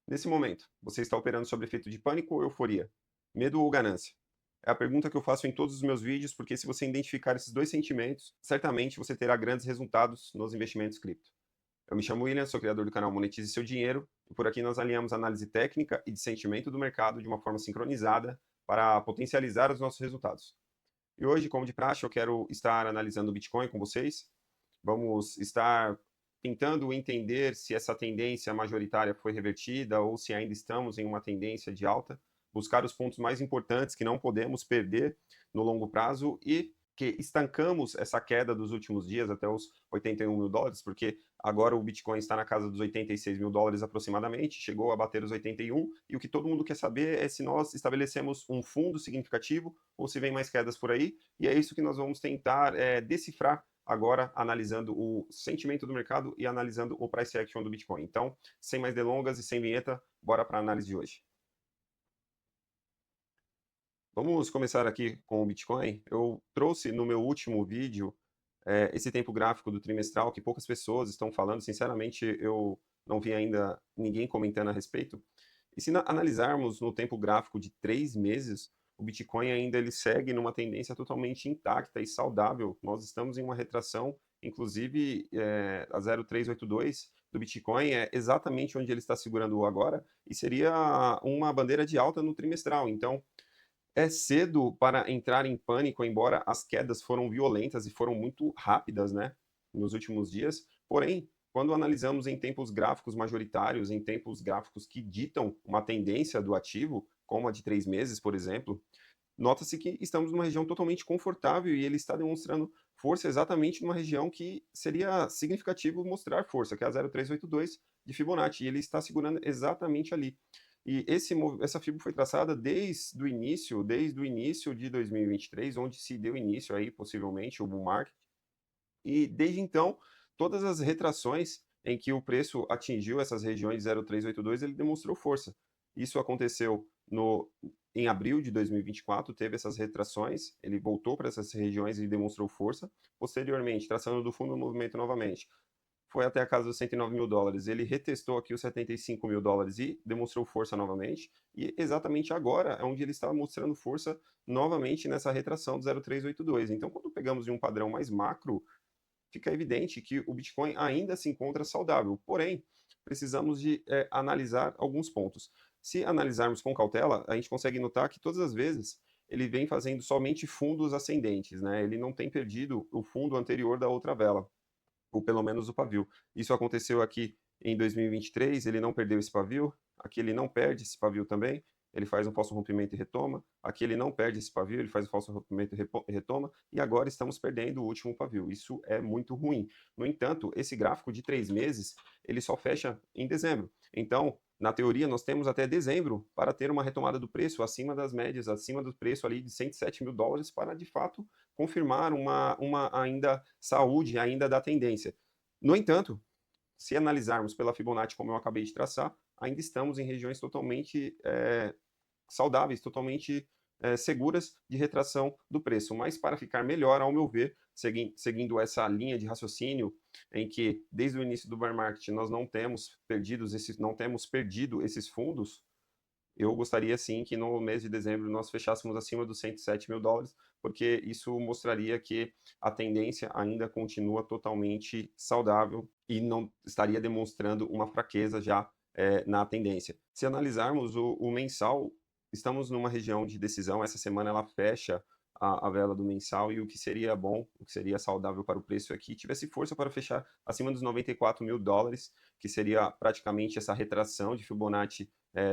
Nesse momento, você está operando sob efeito de pânico ou euforia? Medo ou ganância? É a pergunta que eu faço em todos os meus vídeos, porque se você identificar esses dois sentimentos, certamente você terá grandes resultados nos investimentos cripto. Eu me chamo William, sou criador do canal Monetize Seu Dinheiro, e por aqui nós alinhamos análise técnica e de sentimento do mercado de uma forma sincronizada para potencializar os nossos resultados. E hoje, como de praxe, eu quero estar analisando o Bitcoin com vocês. Vamos estar tentando entender se essa tendência majoritária foi revertida ou se ainda estamos em uma tendência de alta, buscar os pontos mais importantes que não podemos perder no longo prazo e que estancamos essa queda dos últimos dias até os 81 mil dólares, porque agora o Bitcoin está na casa dos 86 mil dólares aproximadamente, chegou a bater os 81, e o que todo mundo quer saber é se nós estabelecemos um fundo significativo ou se vem mais quedas por aí, e é isso que nós vamos tentar decifrar agora analisando o sentimento do mercado e analisando o price action do Bitcoin. Então, sem mais delongas e sem vinheta, bora para a análise de hoje. Vamos começar aqui com o Bitcoin. Eu trouxe no meu último vídeo esse tempo gráfico do trimestral que poucas pessoas estão falando. Sinceramente, eu não vi ainda ninguém comentando a respeito. E se analisarmos no tempo gráfico de 3 meses, o Bitcoin ainda ele segue numa tendência totalmente intacta e saudável. Nós estamos em uma retração, inclusive a 0,382 do Bitcoin é exatamente onde ele está segurando agora e seria uma bandeira de alta no trimestral. Então, é cedo para entrar em pânico, embora as quedas foram violentas e foram muito rápidas, né, nos últimos dias. Porém, quando analisamos em tempos gráficos majoritários, em tempos gráficos que ditam uma tendência do ativo, como a de 3 meses, por exemplo, nota-se que estamos numa região totalmente confortável e ele está demonstrando força exatamente numa região que seria significativo mostrar força, que é a 0,382 de Fibonacci, e ele está segurando exatamente ali. E essa fibra foi traçada desde o início de 2023, onde se deu início aí possivelmente o bull market, e desde então, todas as retrações em que o preço atingiu essas regiões de 0,382, ele demonstrou força. Isso aconteceu em abril de 2024, teve essas retrações, ele voltou para essas regiões e demonstrou força. Posteriormente, traçando do fundo do movimento novamente, foi até a casa dos 109 mil dólares. Ele retestou aqui os 75 mil dólares e demonstrou força novamente. E exatamente agora é onde ele está mostrando força novamente nessa retração do 0,382. Então, quando pegamos de um padrão mais macro, fica evidente que o Bitcoin ainda se encontra saudável. Porém, precisamos de analisar alguns pontos. Se analisarmos com cautela, a gente consegue notar que todas as vezes ele vem fazendo somente fundos ascendentes, né? Ele não tem perdido o fundo anterior da outra vela, ou pelo menos o pavio. Isso aconteceu aqui em 2023, ele não perdeu esse pavio, aqui ele não perde esse pavio também, ele faz um falso rompimento e retoma, aqui ele não perde esse pavio, ele faz um falso rompimento e retoma, e agora estamos perdendo o último pavio. Isso é muito ruim. No entanto, esse gráfico de 3 meses, ele só fecha em dezembro. Então, na teoria, nós temos até dezembro para ter uma retomada do preço acima das médias, acima do preço ali de 107 mil dólares, para de fato confirmar uma ainda saúde ainda da tendência. No entanto, se analisarmos pela Fibonacci, como eu acabei de traçar, ainda estamos em regiões totalmente saudáveis, totalmente seguras de retração do preço. Mas para ficar melhor, ao meu ver, seguindo essa linha de raciocínio em que desde o início do bear market nós não temos perdido esses fundos, eu gostaria sim que no mês de dezembro nós fechássemos acima dos 107 mil dólares, porque isso mostraria que a tendência ainda continua totalmente saudável e não estaria demonstrando uma fraqueza já na tendência. Se analisarmos o mensal, estamos numa região de decisão, essa semana ela fecha a vela do mensal e o que seria bom, o que seria saudável para o preço aqui, tivesse força para fechar acima dos 94 mil dólares, que seria praticamente essa retração de Fibonacci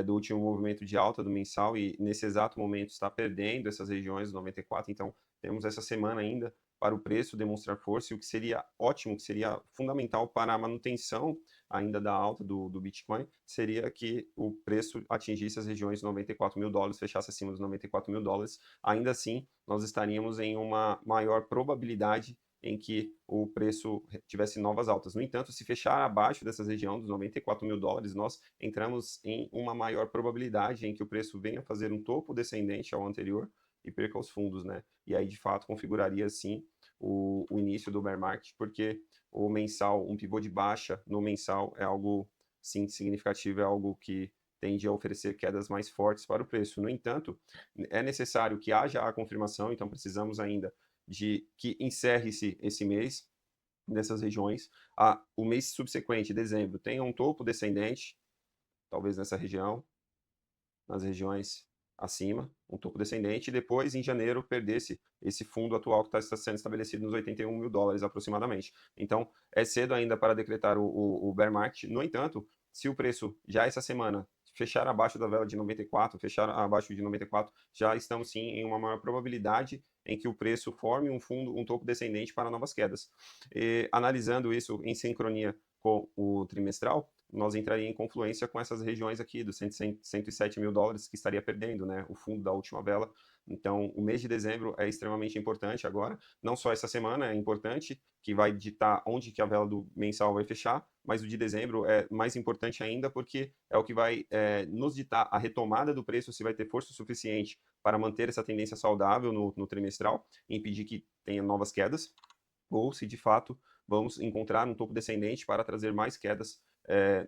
do último movimento de alta do mensal e nesse exato momento está perdendo essas regiões do 94, então temos essa semana ainda para o preço demonstrar força e o que seria ótimo, que seria fundamental para a manutenção ainda da alta do Bitcoin, seria que o preço atingisse as regiões de 94 mil dólares, fechasse acima dos 94 mil dólares, ainda assim nós estaríamos em uma maior probabilidade em que o preço tivesse novas altas. No entanto, se fechar abaixo dessas regiões dos 94 mil dólares, nós entramos em uma maior probabilidade em que o preço venha fazer um topo descendente ao anterior e perca os fundos, né? E aí, de fato, configuraria, sim, o início do bear market, porque o mensal, um pivô de baixa no mensal é algo, sim, significativo, é algo que tende a oferecer quedas mais fortes para o preço. No entanto, é necessário que haja a confirmação, então precisamos ainda de que encerre-se esse mês nessas regiões. O mês subsequente, dezembro, tenha um topo descendente, talvez nessa região, nas regiões acima, um topo descendente, e depois, em janeiro, perdesse esse fundo atual que está sendo estabelecido nos 81 mil dólares aproximadamente. Então, é cedo ainda para decretar o bear market. No entanto, se o preço já essa semana fechar abaixo da vela de 94, fechar abaixo de 94, já estamos sim em uma maior probabilidade em que o preço forme um fundo, um topo descendente para novas quedas. E, analisando isso em sincronia com o trimestral, nós entraria em confluência com essas regiões aqui dos 107 mil dólares que estaria perdendo, né, o fundo da última vela. Então, o mês de dezembro é extremamente importante agora, não só essa semana é importante, que vai ditar onde que a vela do mensal vai fechar, mas o de dezembro é mais importante ainda porque é o que vai nos ditar a retomada do preço, se vai ter força suficiente para manter essa tendência saudável no trimestral, e impedir que tenha novas quedas, ou se de fato vamos encontrar um topo descendente para trazer mais quedas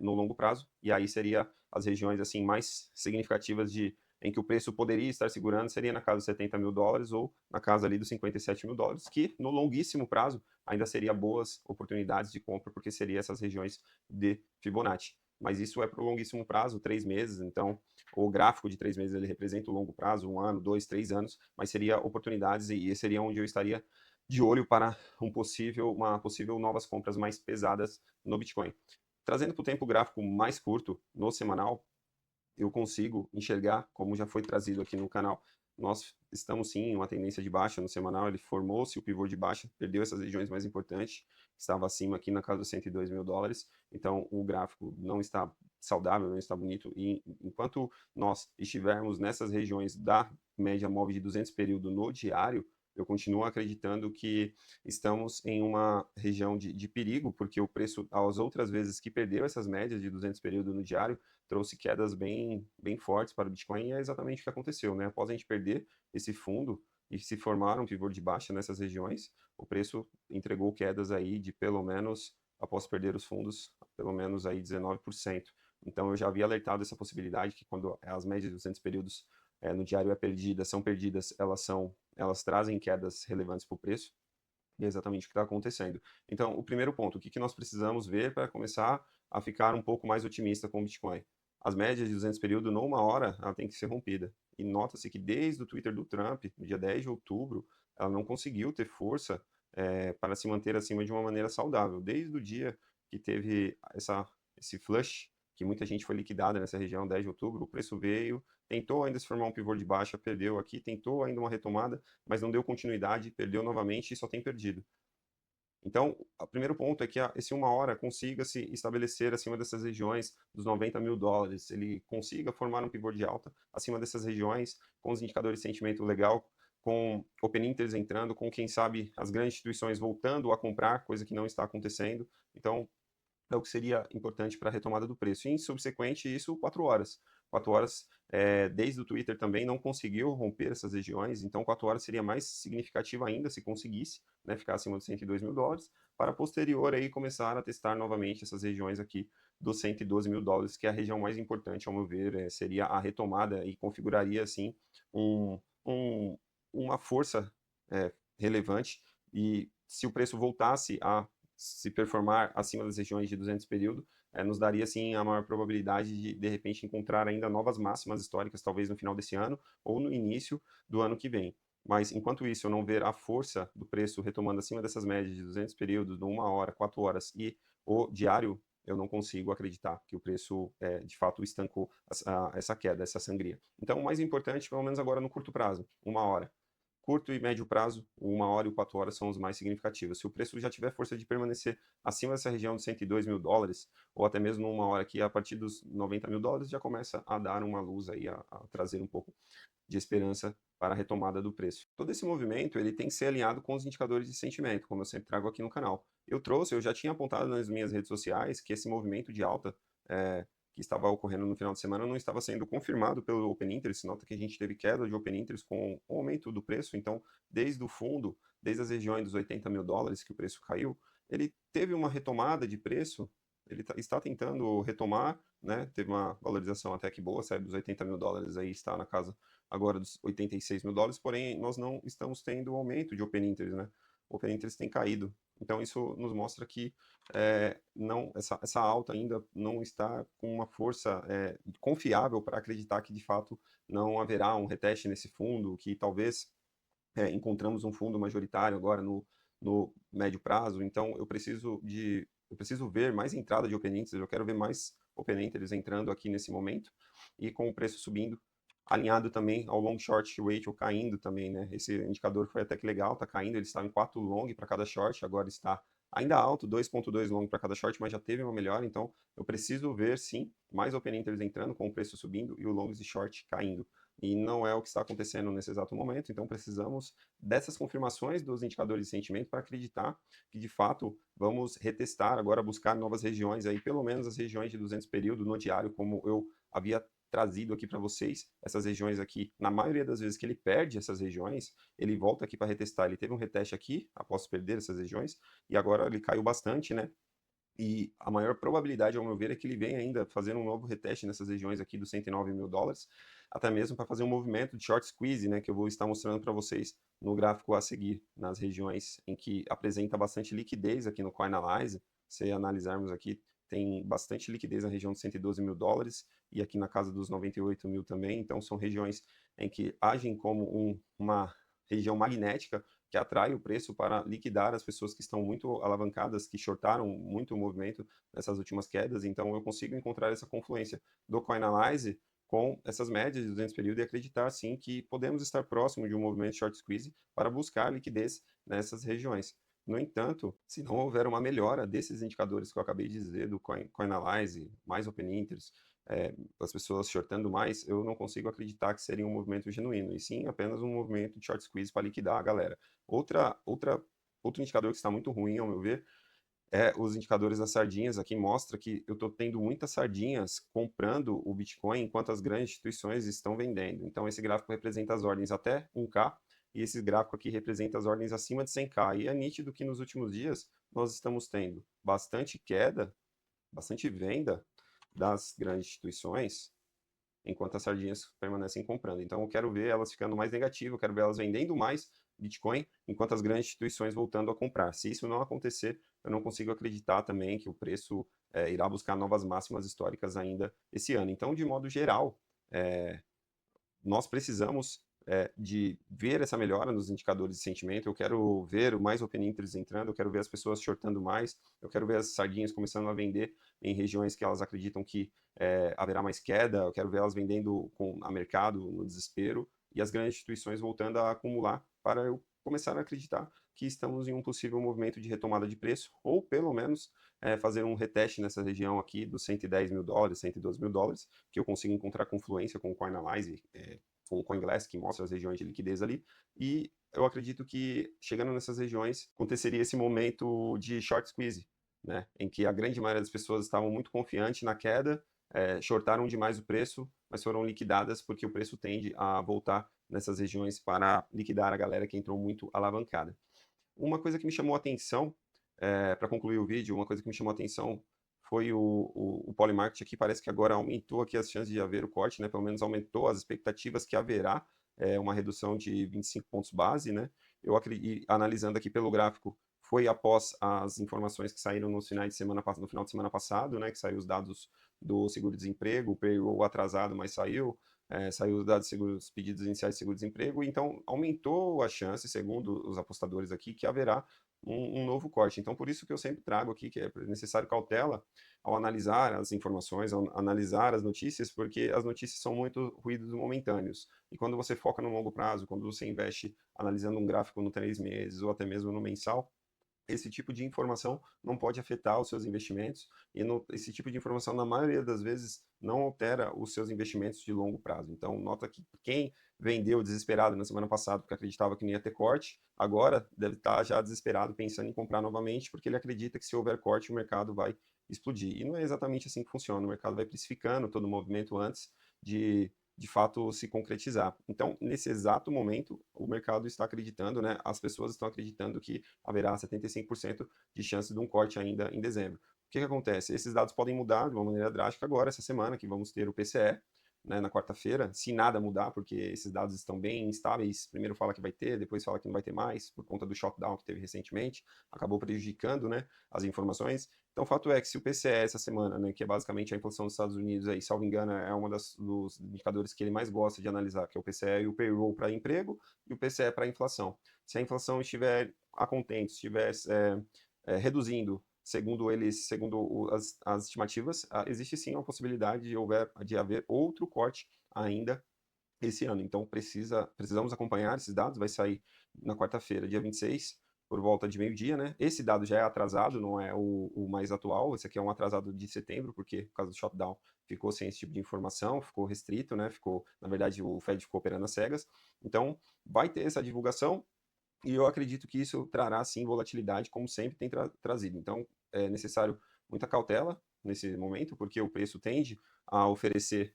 no longo prazo, e aí seria as regiões assim mais significativas em que o preço poderia estar segurando seria na casa dos 70 mil dólares ou na casa ali dos 57 mil dólares, que no longuíssimo prazo ainda seria boas oportunidades de compra, porque seria essas regiões de Fibonacci. Mas isso é para o longuíssimo prazo, 3 meses, então o gráfico de 3 meses ele representa o longo prazo, 1 ano, 2, 3 anos, mas seria oportunidades e seria onde eu estaria de olho para uma possível novas compras mais pesadas no Bitcoin. Trazendo para o tempo gráfico mais curto, no semanal, eu consigo enxergar, como já foi trazido aqui no canal, nós estamos sim em uma tendência de baixa no semanal, ele formou-se o pivô de baixa, perdeu essas regiões mais importantes, estava acima aqui na casa dos 102 mil dólares, então o gráfico não está saudável, não está bonito, e enquanto nós estivermos nessas regiões da média móvel de 200 período no diário, eu continuo acreditando que estamos em uma região de perigo, porque o preço, as outras vezes que perdeu essas médias de 200 período no diário, trouxe quedas bem fortes para o Bitcoin, e é exatamente o que aconteceu, né? Após a gente perder esse fundo e se formar um pivô de baixa nessas regiões, o preço entregou quedas aí de pelo menos, após perder os fundos, pelo menos aí 19%. Então eu já havia alertado essa possibilidade que quando as médias de 200 períodos no diário são perdidas, elas trazem quedas relevantes para o preço, e é exatamente o que está acontecendo. Então, o primeiro ponto, o que nós precisamos ver para começar a ficar um pouco mais otimista com o Bitcoin? As médias de 200 período, numa hora, ela tem que ser rompida. E nota-se que desde o Twitter do Trump, no dia 10 de outubro, ela não conseguiu ter força para se manter acima de uma maneira saudável. Desde o dia que teve esse flush, que muita gente foi liquidada nessa região, 10 de outubro, o preço veio, tentou ainda se formar um pivô de baixa, perdeu aqui, tentou ainda uma retomada, mas não deu continuidade, perdeu novamente e só tem perdido. Então, o primeiro ponto é que esse uma hora consiga se estabelecer acima dessas regiões dos 90 mil dólares, ele consiga formar um pivô de alta acima dessas regiões, com os indicadores de sentimento legal, com open interest entrando, com quem sabe as grandes instituições voltando a comprar, coisa que não está acontecendo. Então, é o que seria importante para a retomada do preço. E, em subsequente, isso, 4 horas. 4 horas, desde o Twitter também, não conseguiu romper essas regiões, então 4 horas seria mais significativa ainda se conseguisse, né, ficar acima dos 102 mil dólares, para posterior aí começar a testar novamente essas regiões aqui dos 112 mil dólares, que é a região mais importante, ao meu ver, seria a retomada e configuraria, assim, um, um, uma força relevante, e se o preço voltasse a se performar acima das regiões de 200 período, nos daria sim a maior probabilidade de repente encontrar ainda novas máximas históricas, talvez no final desse ano ou no início do ano que vem. Mas enquanto isso, eu não ver a força do preço retomando acima dessas médias de 200 períodos, de 1 hora, 4 horas e o diário, eu não consigo acreditar que o preço de fato estancou essa queda, essa sangria. Então, o mais importante, pelo menos agora no curto prazo, 1 hora. Curto e médio prazo, o 1 hora e o 4 horas são os mais significativos. Se o preço já tiver força de permanecer acima dessa região de 102 mil dólares, ou até mesmo 1 hora que a partir dos 90 mil dólares já começa a dar uma luz aí, a trazer um pouco de esperança para a retomada do preço. Todo esse movimento ele tem que ser alinhado com os indicadores de sentimento, como eu sempre trago aqui no canal. Eu já tinha apontado nas minhas redes sociais que esse movimento de alta que estava ocorrendo no final de semana não estava sendo confirmado pelo Open Interest. Nota que a gente teve queda de Open Interest com o aumento do preço, então desde o fundo, desde as regiões dos 80 mil dólares que o preço caiu, ele teve uma retomada de preço ele está tentando retomar, né? Teve uma valorização até que boa, saiu dos US$ 80.000, aí está na casa agora dos US$ 86.000, porém nós não estamos tendo aumento de Open Interest, né? O Open Interest tem caído. Então isso nos mostra que não, essa alta ainda não está com uma força confiável para acreditar que de fato não haverá um reteste nesse fundo, que talvez encontramos um fundo majoritário agora no médio prazo, então eu preciso ver mais entrada de Open Interest, eu quero ver mais Open Interest entrando aqui nesse momento, e com o preço subindo, alinhado também ao long short ratio caindo também, né? Esse indicador foi até que legal, tá caindo, ele estava em 4 long para cada short, agora está ainda alto, 2,2 long para cada short, mas já teve uma melhora, então eu preciso ver sim mais Open Interest entrando com o preço subindo e o longs e short caindo. E não é o que está acontecendo nesse exato momento, então precisamos dessas confirmações dos indicadores de sentimento para acreditar que de fato vamos retestar agora, buscar novas regiões aí, pelo menos as regiões de 200 período no diário, como eu havia trazido aqui para vocês, essas regiões aqui, na maioria das vezes que ele perde essas regiões, ele volta aqui para retestar, ele teve um reteste aqui, após perder essas regiões, e agora ele caiu bastante, né? E a maior probabilidade, ao meu ver, é que ele venha ainda fazer um novo reteste nessas regiões aqui dos US$ 109.000, até mesmo para fazer um movimento de short squeeze, né, que eu vou estar mostrando para vocês no gráfico a seguir, nas regiões em que apresenta bastante liquidez aqui no CoinAlyze. Se analisarmos aqui, tem bastante liquidez na região de US$ 112.000 e aqui na casa dos 98.000 também, então são regiões em que agem como uma região magnética que atrai o preço para liquidar as pessoas que estão muito alavancadas, que shortaram muito o movimento nessas últimas quedas. Então eu consigo encontrar essa confluência do CoinAlyze com essas médias de 200 período e acreditar sim que podemos estar próximo de um movimento short squeeze para buscar liquidez nessas regiões. No entanto, se não houver uma melhora desses indicadores que eu acabei de dizer, do CoinAlyze, mais Open Interest, as pessoas shortando mais, eu não consigo acreditar que seria um movimento genuíno, e sim apenas um movimento de short squeeze para liquidar a galera. Outro indicador que está muito ruim, ao meu ver, é os indicadores das sardinhas. Aqui mostra que eu estou tendo muitas sardinhas comprando o Bitcoin enquanto as grandes instituições estão vendendo. Então esse gráfico representa as ordens até 1K e esse gráfico aqui representa as ordens acima de 100K. E é nítido que nos últimos dias nós estamos tendo bastante queda, bastante venda das grandes instituições, enquanto as sardinhas permanecem comprando. Então eu quero ver elas ficando mais negativas, eu quero ver elas vendendo mais Bitcoin, enquanto as grandes instituições voltando a comprar. Se isso não acontecer, eu não consigo acreditar também que o preço irá buscar novas máximas históricas ainda esse ano. Então, de modo geral, nós precisamos de ver essa melhora nos indicadores de sentimento. Eu quero ver mais Open Interest entrando, eu quero ver as pessoas shortando mais, eu quero ver as sardinhas começando a vender em regiões que elas acreditam que haverá mais queda, eu quero ver elas vendendo a mercado no desespero e as grandes instituições voltando a acumular para eu começar a acreditar que estamos em um possível movimento de retomada de preço, ou pelo menos fazer um reteste nessa região aqui dos US$ 110.000, US$ 112.000, que eu consigo encontrar confluência com o CoinAlyze, com o CoinGlass, que mostra as regiões de liquidez ali, e eu acredito que chegando nessas regiões aconteceria esse momento de short squeeze, né, em que a grande maioria das pessoas estavam muito confiante na queda, shortaram demais o preço, mas foram liquidadas porque o preço tende a voltar nessas regiões para liquidar a galera que entrou muito alavancada. Uma coisa que me chamou a atenção, para concluir o vídeo, uma coisa que me chamou a atenção foi o Polymarket aqui, parece que agora aumentou aqui as chances de haver o corte, né? Pelo menos aumentou as expectativas que haverá uma redução de 25 pontos base, né? Eu acredito, analisando aqui pelo gráfico, foi após as informações que saíram no final de semana passado, né? Que saiu os dados do seguro-desemprego, o payroll atrasado, mas saiu os dados os pedidos iniciais de seguro-desemprego, então aumentou a chance, segundo os apostadores aqui, que haverá um novo corte. Então, por isso que eu sempre trago aqui que é necessário cautela ao analisar as informações, ao analisar as notícias, porque as notícias são muito ruídos momentâneos. E quando você foca no longo prazo, quando você investe analisando um gráfico no 3 meses ou até mesmo no mensal, esse tipo de informação não pode afetar os seus investimentos e esse tipo de informação, na maioria das vezes, não altera os seus investimentos de longo prazo. Então, nota que quem vendeu desesperado na semana passada porque acreditava que não ia ter corte, agora deve estar já desesperado pensando em comprar novamente porque ele acredita que se houver corte o mercado vai explodir. E não é exatamente assim que funciona. O mercado vai precificando todo o movimento antes de fato se concretizar. Então, nesse exato momento, o mercado está acreditando, né? As pessoas estão acreditando que haverá 75% de chance de um corte ainda em dezembro. que acontece? Esses dados podem mudar de uma maneira drástica agora, essa semana, que vamos ter o PCE, né, na quarta-feira, se nada mudar, porque esses dados estão bem instáveis. Primeiro fala que vai ter, depois fala que não vai ter mais, por conta do shutdown que teve recentemente, acabou prejudicando, né, as informações. Então, o fato é que se o PCE essa semana, né, que é basicamente a inflação dos Estados Unidos, aí, salvo engano, é uma dos indicadores que ele mais gosta de analisar, que é o PCE e o payroll para emprego e o PCE para inflação. Se a inflação estiver a contento, estiver reduzindo, segundo eles, segundo as estimativas, existe sim uma possibilidade de haver outro corte ainda esse ano. Então precisamos acompanhar esses dados, vai sair na quarta-feira, dia 26, por volta de meio-dia, né? Esse dado já é atrasado, não é o mais atual, esse aqui é um atrasado de setembro, porque por causa do shutdown ficou sem esse tipo de informação, ficou restrito, né? Ficou, na verdade, o Fed ficou operando às cegas. Então, vai ter essa divulgação, e eu acredito que isso trará, sim, volatilidade, como sempre tem trazido. Então, é necessário muita cautela nesse momento, porque o preço tende a oferecer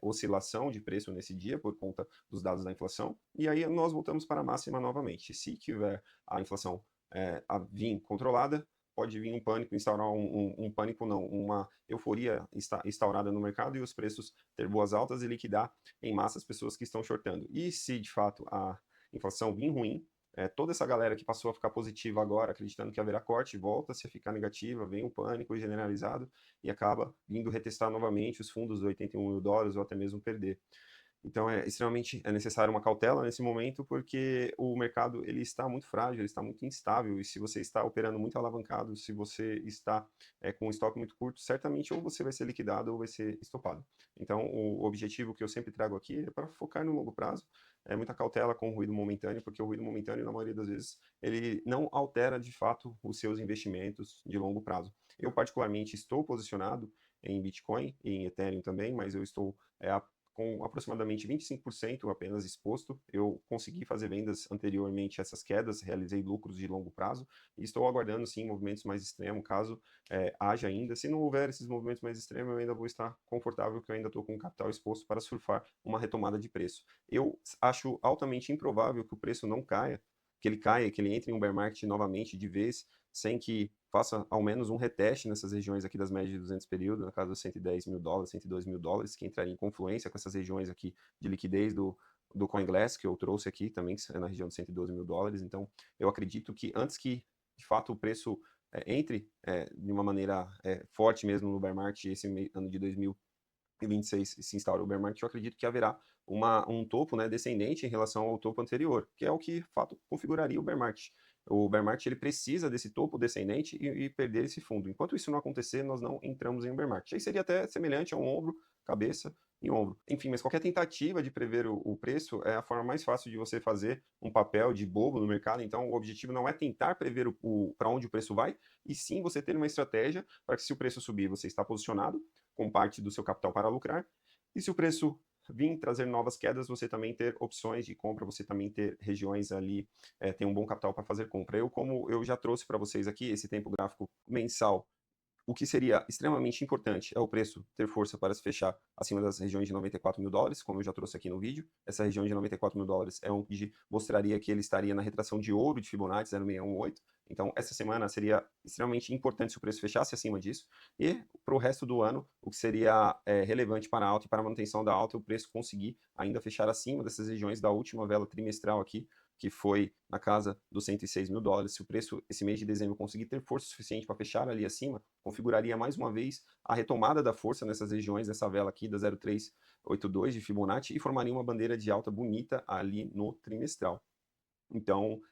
oscilação de preço nesse dia por conta dos dados da inflação. E aí nós voltamos para a máxima novamente. Se tiver a inflação a vir controlada, pode vir um pânico, instaurar um pânico, não, uma euforia instaurada no mercado e os preços ter boas altas e liquidar em massa as pessoas que estão shortando. E se de fato a inflação vir ruim, toda essa galera que passou a ficar positiva agora, acreditando que haverá corte, volta-se a ficar negativa, vem um pânico generalizado e acaba vindo retestar novamente os fundos de 81 mil dólares ou até mesmo perder. Então é necessário uma cautela nesse momento, porque o mercado ele está muito frágil, ele está muito instável, e se você está operando muito alavancado, se você está com um estoque muito curto, certamente ou você vai ser liquidado ou vai ser estopado. Então o objetivo que eu sempre trago aqui é para focar no longo prazo, muita cautela com o ruído momentâneo, porque o ruído momentâneo, na maioria das vezes, ele não altera de fato os seus investimentos de longo prazo. Eu particularmente estou posicionado em Bitcoin e em Ethereum também, mas eu estou com aproximadamente 25% apenas exposto. Eu consegui fazer vendas anteriormente a essas quedas, realizei lucros de longo prazo e estou aguardando sim movimentos mais extremos, caso haja ainda. Se não houver esses movimentos mais extremos, eu ainda vou estar confortável, que eu ainda estou com o capital exposto para surfar uma retomada de preço. Eu acho altamente improvável que o preço não caia, que ele caia, que ele entre em um bear market novamente de vez, sem que faça ao menos um reteste nessas regiões aqui das médias de 200 período, na casa dos 110 mil dólares, 102 mil dólares, que entraria em confluência com essas regiões aqui de liquidez do CoinGlass, que eu trouxe aqui também, que é na região de 112 mil dólares. Então, eu acredito que antes que, de fato, o preço entre de uma maneira forte mesmo no bear market, esse ano de 2026 se instaura o bear market, eu acredito que haverá um topo, né, descendente em relação ao topo anterior, que é o que, de fato, configuraria o bear market. O bear market ele precisa desse topo descendente e perder esse fundo. Enquanto isso não acontecer, nós não entramos em um bear market. Aí seria até semelhante a um ombro, cabeça e ombro. Enfim, mas qualquer tentativa de prever o preço é a forma mais fácil de você fazer um papel de bobo no mercado. Então, o objetivo não é tentar prever para onde o preço vai, e sim você ter uma estratégia para que, se o preço subir, você está posicionado com parte do seu capital para lucrar, e se o preço vir trazer novas quedas, você também ter opções de compra, você também ter regiões ali, tem um bom capital para fazer compra. Como eu já trouxe para vocês aqui, esse tempo gráfico mensal, o que seria extremamente importante é o preço ter força para se fechar acima das regiões de 94 mil dólares, como eu já trouxe aqui no vídeo. Essa região de 94 mil dólares é onde mostraria que ele estaria na retração de ouro de Fibonacci 0618. Então, essa semana seria extremamente importante se o preço fechasse acima disso. E para o resto do ano, o que seria relevante para a alta e para a manutenção da alta, é o preço conseguir ainda fechar acima dessas regiões da última vela trimestral aqui, que foi na casa dos 106 mil dólares. Se o preço, esse mês de dezembro, conseguir ter força suficiente para fechar ali acima, configuraria mais uma vez a retomada da força nessas regiões, nessa vela aqui da 0382 de Fibonacci, e formaria uma bandeira de alta bonita ali no trimestral. Então,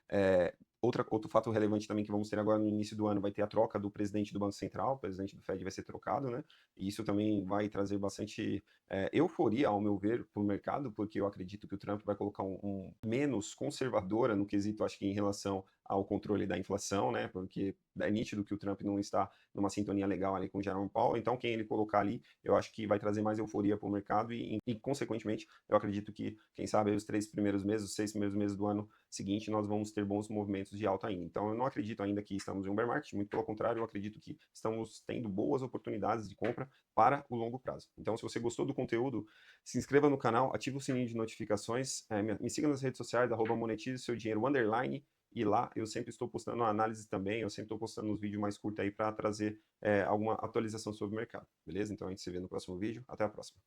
outro fato relevante também que vamos ter agora no início do ano, vai ter a troca do presidente do Banco Central, o presidente do Fed vai ser trocado, né? E isso também vai trazer bastante euforia, ao meu ver, para o mercado, porque eu acredito que o Trump vai colocar um menos conservadora no quesito, acho que em relação ao controle da inflação, né? Porque é nítido que o Trump não está numa sintonia legal ali com o Jerome Powell, então quem ele colocar ali, eu acho que vai trazer mais euforia para o mercado e, consequentemente, eu acredito que, quem sabe, os 3 primeiros meses, os 6 primeiros meses do ano seguinte, nós vamos ter bons movimentos de alta ainda. Então, eu não acredito ainda que estamos em um bear market, muito pelo contrário, eu acredito que estamos tendo boas oportunidades de compra para o longo prazo. Então, se você gostou do conteúdo, se inscreva no canal, ative o sininho de notificações, me siga nas redes sociais, @monetize seu dinheiro _ e lá eu sempre estou postando análise também, eu sempre estou postando uns vídeos mais curtos aí para trazer alguma atualização sobre o mercado, beleza? Então a gente se vê no próximo vídeo, até a próxima.